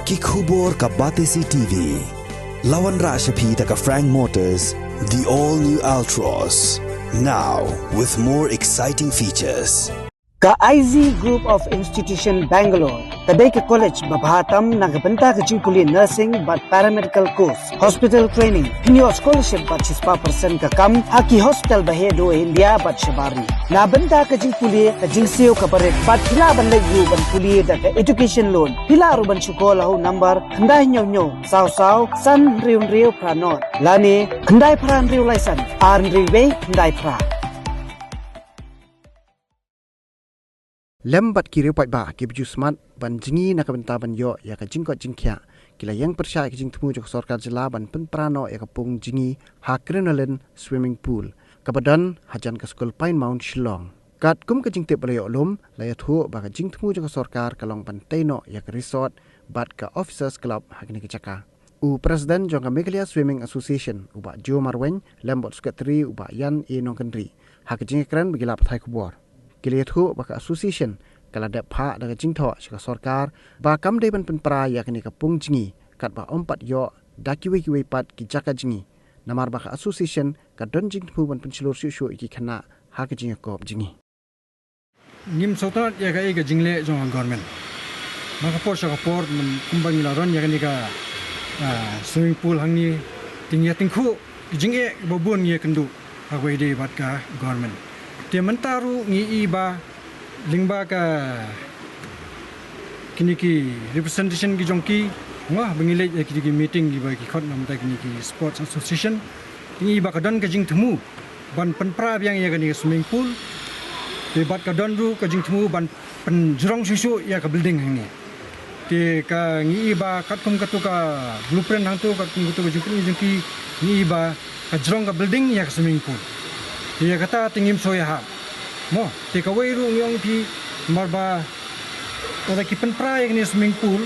Ki khubor ka Batesi TV. Lawan Rashapi taka Frank Motors, the all-new Altros. Now, with more exciting features. Ka IZ Group of Institution Bangalore, kadai ke college babhatam nagabanta ka jingkuli nursing but paramedical course, hospital training, pinyo scholarship but 6% ka kam, haki hospital bahedo India but shabari. Nabanta ka jingkuli ka jingseo ka paret but pila ban lagu ban kuli da ka education loan. Pila ruban syukola ho number kandai nyo saw san riu pranot. Lani kandai pran riu laisan, arn riwe kandai pra. Lembat kiri Paidbah ki baju smart ban jingi nak benta ban yo ya ka jingkot jingkhya kila yang Pyrshah ki jing Thmu jok Sorkar jela ban Pynpra no ya ka pung jingi ha Crinoline swimming pool kabadan hajan ka school Pine Mount Shillong kat kum ka jing te balayo lum la ya thu ba ka jing Thmu jok Sorkar kalong ban no ya ka resort bat ka officers club hakni ki chaka u president jong ka Meghalaya Swimming Association uba Jo Marwen lembot secretary uba Yan e nong kendri ha ka jing kran bigila pathai kubor Kiliathu baka association kala dap pha daga jingtho shika Sorkar ba kam dei ban Pynpra yakni ka pung jingi kat ba ompat yo dakiwi pat ki jaka jingi namar baka association ka don jingthu ban pensilur shu iki khana ha ka jingi kop jingi nim sotat ya ga jingle jong government maka por kumbang la ron yakni ka swimming pool hangni tingya tingkhu jinge bobun ye kendu ha wei dei bat ka government Dia mentaru ngi iba lingba ka kini ki representation ki jongki wah bengilai ki meeting ki ba ki khot nam ta kini ki sports association ngi iba ka don ka jing Thmu ban Pynpra yang ya kini swimming pool debat ka don ru ka jing Thmu ban penjrong susu ya ka building hang ni te ka ngi iba kat kum ka tu ka blueprint hang tu ka kum tu jongki ngi iba ka jrong ka building ya ka swimming pool Dia kata tingim soya ha. Mo, teka way ru yung pi marba oda ki Pynpra yang ni swimming pool,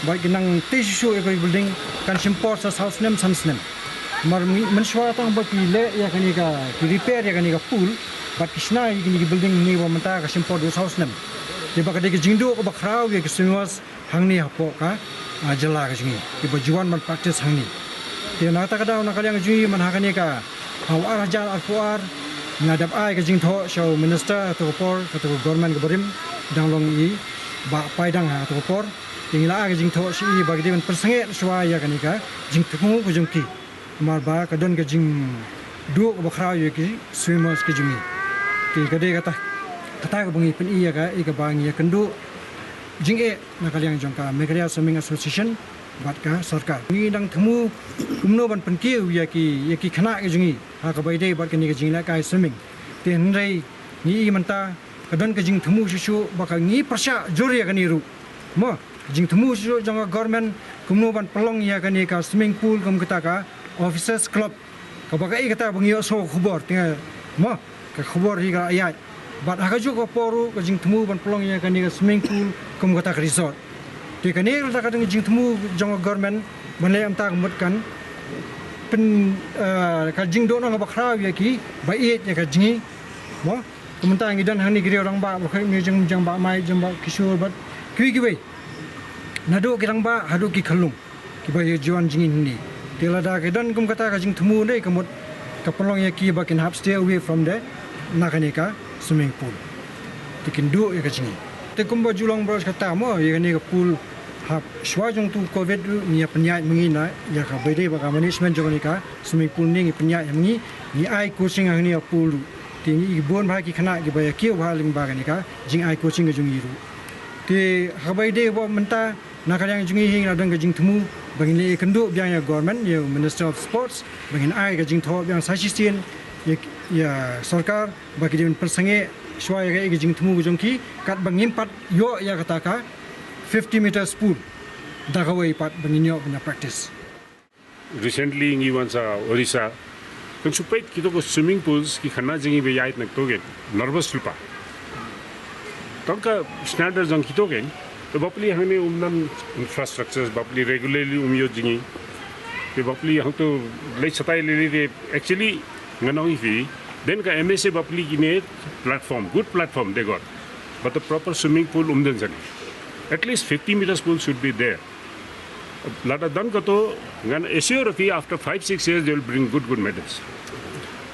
ba ginang tishu ekoi building kan simpor sa house nem sansnem. Mar menswa tang ba pi le ya kani ka ki repair ya kani ka pool, ba kisna ni ki building ni ba menta ka simpor do house nem. Dia ba kadai ki jingdo ko ba khrau ya ki swimmers hangni hapo ka jala ka jingi. Ki ba juan man practice hangni. Dia nata kada na kalyang jingi man hakani ka awar hajar alfuar ngadap ai ka jingtho show minister atau por atau government keberim danglong i ba paidang atau por tingila ka jingtho si bagi dia persenget suaya kanika jingthu ko jungki mar ba ka don ka jing du ba khra ye ki swimmers ki jumi ti ka de kata ka bangi pen iya ka i ka bangi ya kendu jing e na kalyang jongka Meghalaya Swimming Association bat ka Sorkar ni dang Thmu kumno ban penkiu ya ki khana ki jungi ha ka bai dei bat ka ni ka jingla kai swimming ten rei ni manta ka don ka jing Thmu shu ba ka ni Pyrshah juri ka ni ru mo jing Thmu shu jang government kumno ban pelong ya ka ni ka swimming pool kum kata ka officers club ka ba ka i kata bangi so khubor tinga mo ka khubor hi ka ayat bat ha ka ju ko poru ka jing Thmu ban pelong ya ka ni ka swimming pool kum kata ka resort Jika ni kita kata jing Thmu jang government boleh amta kemudian pen kajing do nang bakra ya ki bait ya kajing mo kemudian ngidan hani giri orang ba bakai ni jang ba mai jang ba kishor bat ki bai nado kirang ba hadu ki khalung ki bai juan jing ni telada kedan kum kata kajing Thmu nei kemud kapolong ya ki bakin half stay away from the nakanika swimming pool tikin do ya kajing te kum ba julang bros kata mo ya ni ka pool hap swajong tu covid ni penyai mengina ya ka bede ba management jong ni ka swimming pool ni penyai mengi ni ai coaching ang ni pool ti bon ba ki khana ki ba ki ba ling ba ni ka jing ai coaching jong iru ti ha bede ba menta na ka yang jing hing na dang ka jing Thmu bangin le kendu byang ya government ya minister of sports bangin ai ka jing tho byang sasisten ya Sorkar ba ki din persange swaya ka jing Thmu jong ki kat bangim pat yo ya kata ka 50 meters pool dagawai pat banginyo punya practice recently ngi wansa orisa kan supait kito ko swimming pools ki khana jingi be yait nak togen nervous lupa tongka standard jang kito gen to bapli hangni umnan infrastructures bapli regularly umyo jingi te bapli hang to lei satai le actually nganong fi then ka MSA bapli kine platform good platform they got but the proper swimming pool umden jani at least 50 meters pool should be there Lada dan kato ngan assure ki after 5-6 years they will bring good medals.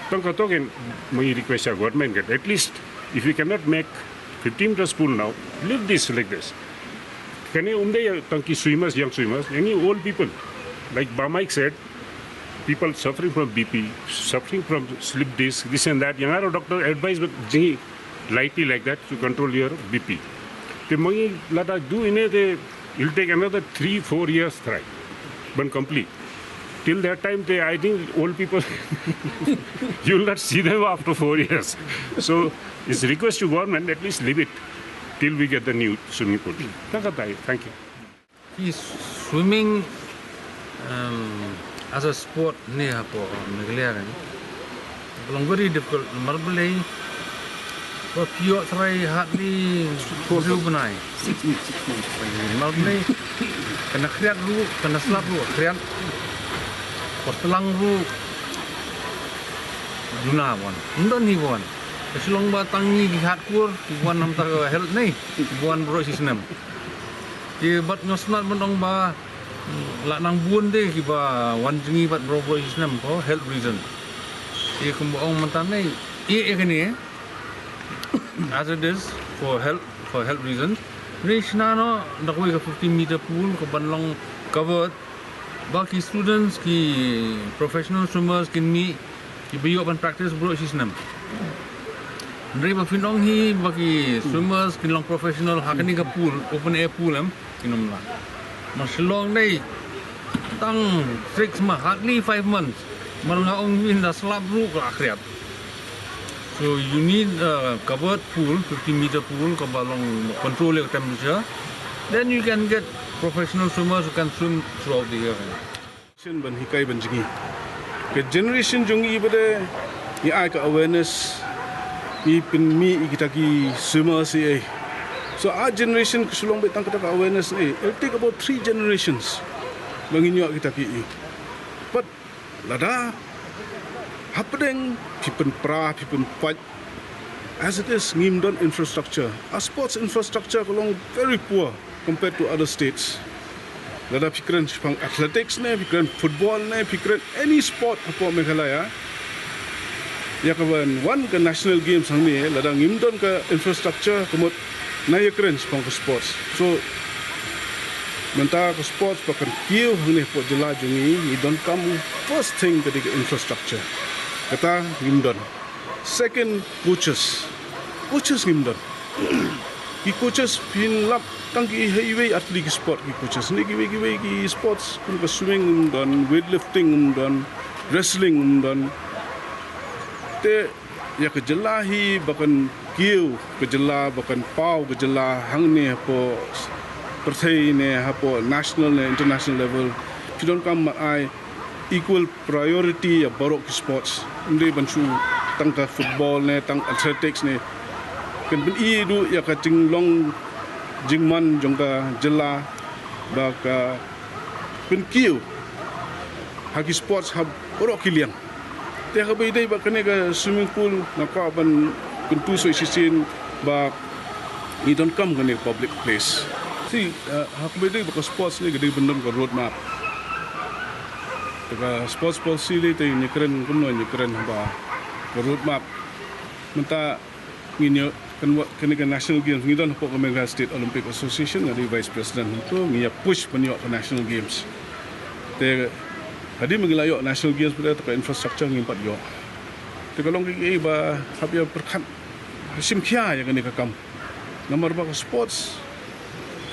Dan kato can my request a government get at least if you cannot make 15 plus pool now, leave this like this. Can you tanki swimmers, young swimmers, any old people, like Bamaik said, people suffering from BP, suffering from slip disc, this and that. Young doctor advise lightly like that to control your BP. The money lada do in it, it'll take another 3-4 years try, but complete. Till that time, I think old people, you will not see them after 4 years. So it's a request to government, at least leave it till we get the new swimming pool. Thank you. Swimming as a sport near Megalian. Very difficult. Marbly, but pure try hardly juvenile. 6 months. Marbly, kena kriat ru, kena slap ru, kriat. Pertelang ru, Juna wan, undan ni wan. Kesulong batangi gihat kur, wan nam tak health ni, wan bro sistem. Dia bat ngosnat menong ba, lak nang buan deh kiba wan jengi bat bro sistem ko health reason. Dia kumbaong mentan ni, kini as it is for health reasons. Ni senano nak wei ke 50-meter pool ke banlong covered. Bagi students ki professional swimmers kini ki biyo ban practice bro sistem. Dari bafinong hi bagi swimmers kinong professional hakani ka pool open air pool kinom la. Maslong nei tang 6 months hardly 5 months marungaong win da slab ru ka akriat. So you need a covered pool 50-meter pool ka balong control your temperature. Then you can get professional swimmers who can swim throughout the year. Ban hikai ban jingi. Ke generation jungi bade ai ka awareness mi kita ki swimmers ai. So our generation kesulong betang kita ka awareness ni. It'll take about 3 generations banginyo kita ki. But lada happening Pynpra Pynpra as it is ngimdon infrastructure. Our sports infrastructure kalong very poor compared to other states. Lada pikiran pang athletics ne, pikiran football ne, pikiran any sport apa Meghalaya. Ya kawan, one ke national games hang ni, lada ngimdon ke infrastructure kemut naya keren pang ke sports. So mentah ke sports pakan kiu hang ni pot jela jungi, ni don kamu first thing ke infrastructure. Kata ngimdon. Second, coaches ngimdon. Ki coaches pin lap tangki highway atlet sport ki coaches ni giwe ki sports kun ka swimming dan weightlifting dan wrestling dan te ya kejelahi bahkan kiu kejela bahkan pau kejela hang ni po perthai ne hapo national ne international level pidon kam ai equal priority ya borok ki sports ndi bansu tangka football ne tang athletics ne kan ben i du ya ka tinglong jingman jongka jela baka penkiu hagi sports hab borok kilian te ka beidai ba kane ka swimming pool na ka ban kuntu so sisin ba ni don't come kane public place si hak beidai ba sports ni gede bendon ka road map ka sports policy le te ni keren kumno ni keren ba ka road map menta nginyo kan national games ngi don ko Meghalaya State Olympic Association ngadi vice president itu ngi push penyo ke national games te hadi Meghalaya national games pada ke infrastructure ngi pat yo te kalong ki ba habia perkhat simkhia ya kan kam nomor ba sports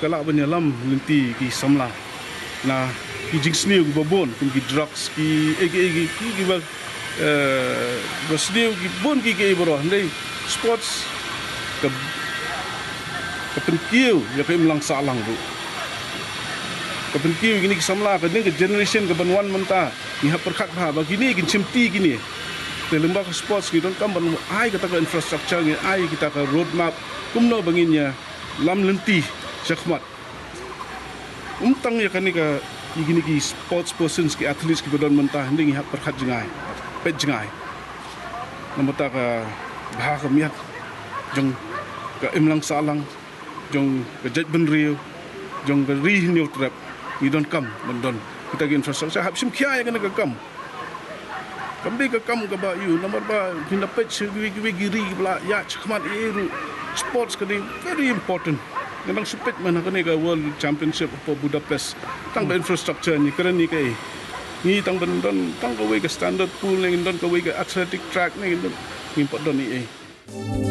kala banyalam linti ki samla na ki jingsni babon ki drugs ki ki ba basdiu ki bon ki bro ndai sports kepenkiu ya ke imlang salang bu kepenkiu gini samla ke ning generation ke banwan menta ni ha perkhat ba begini gin chimti gini te lemba ke sports ni don kam ban ai kata ke infrastructure ni ai kita ke road map kumno banginnya lam lenti syakmat tang ya kan ni ke gini ki sports persons ki athletes ki badon menta ning ha perkhat jengai pet jengai namata ka bah ka miat jong ka imlang salang jong ka jet ben riu jong ka ri new trap you don't come mendon kita gi infrastruktur habsim kia yang kena kam kambi ke kam ke ba you nomor ba pindapat segwi giri bla ya chakmat eru sports kini very important nang supet mana kini ke world championship for Budapest tang infrastruktur ni keren ni kai ni tang ke standard pool ni don ke athletic track ni don important ni